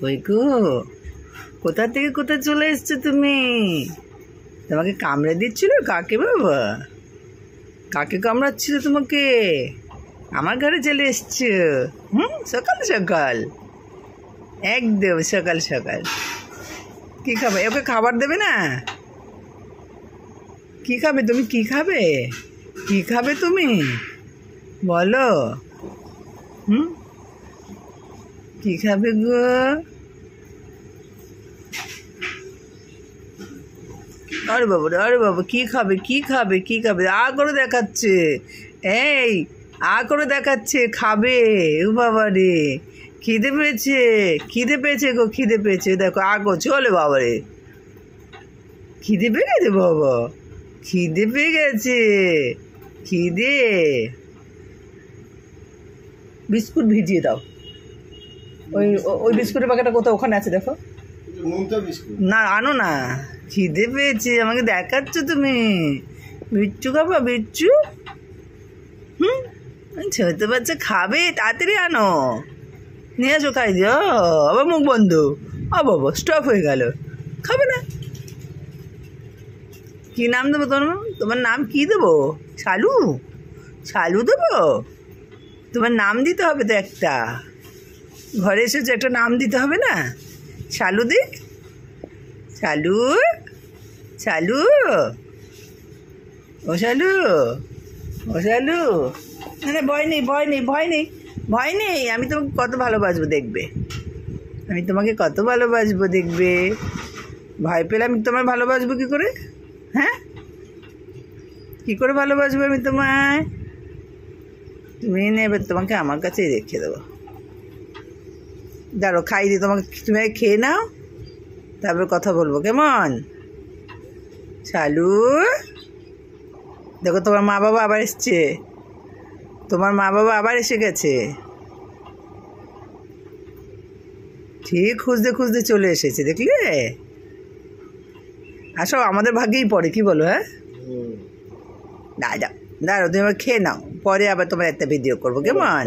কই গো, কোথা থেকে কোথায় চলে এসছো তুমি? তোমাকে কামড়ে দিচ্ছিল কাকে বাবা? কাকে কামড়াচ্ছিল তোমাকে? আমার ঘরে চলে এসছো? সকাল সকাল, একদম সকাল সকাল। কি খাবে? ওকে খাবার দেবে না? কি খাবে তুমি? কি খাবে? কি খাবে তুমি বলো? কি খাবে গো? আরে বাবা রে, আরে বাবা, কি খাবে? কি খাবে? কি খাবে? করে দেখাচ্ছে, এই করে দেখাচ্ছে খাবে। ও বাবা রে, খিদে পেয়েছে, খিদে পেয়েছে গো, খিদে পেয়েছে। দেখো গো, চলে বাবা রে, খিদে পেয়ে গেছে বাবা, খিদে পেয়ে গেছে, খিদে। বিস্কুট ভিজিয়ে দাও। ওই ওই বিস্কুটের প্যাকেটটা কোথাও ওখানে আছে, দেখো না, আনো না। খিদে পেয়েছে, আমাকে দেখাচ্ছ তুমি। বিচ্ছু খাবা? বিচ্ছু ছোট বাচ্চা খাবে, তাড়াতাড়ি আনো, নিয়ে আসো, খাই দিও। আবার মুখ বন্ধ, বাবা স্টপ হয়ে গেল, খাবে না। কি নাম দেবো তোমার নাম কি দেবো? শালু? শালু দেবো? তোমার নাম দিতে হবে তো একটা, ঘরে এসেছো, একটা নাম দিতে হবে না? শালু দি, শালু, শালু, ও শালু, ও শালু। না, ভয় নেই, ভয় নেই, ভয় নেই, ভয় নেই। আমি তোমাকে কত ভালোবাসবো দেখবে, আমি তোমাকে কত ভালোবাসবো দেখবে। ভয় পেলে আমি তোমায় ভালোবাসবো কি করে? হ্যাঁ, কি করে ভালোবাসবো আমি তোমায়? তুমি নেবে, তোমাকে আমার কাছেই রেখে দেবো। দাঁড়ো, খাই দিই তোমাকে, তুমি খেয়ে নাও, তারপর কথা বলবো, কেমন? শালু, দেখো তোমার মা বাবা আবার এসছে, তোমার মা বাবা আবার এসে গেছে, ঠিক খুঁজতে খুঁজতে চলে এসেছে, দেখলে? আসো, আমাদের ভাগ্যেই পড়ে, কি বলো? হ্যাঁ, দাঁড়াও, তুমি আবার খেয়ে নাও, পরে আবার তোমার একটা ভিডিও করবো, কেমন?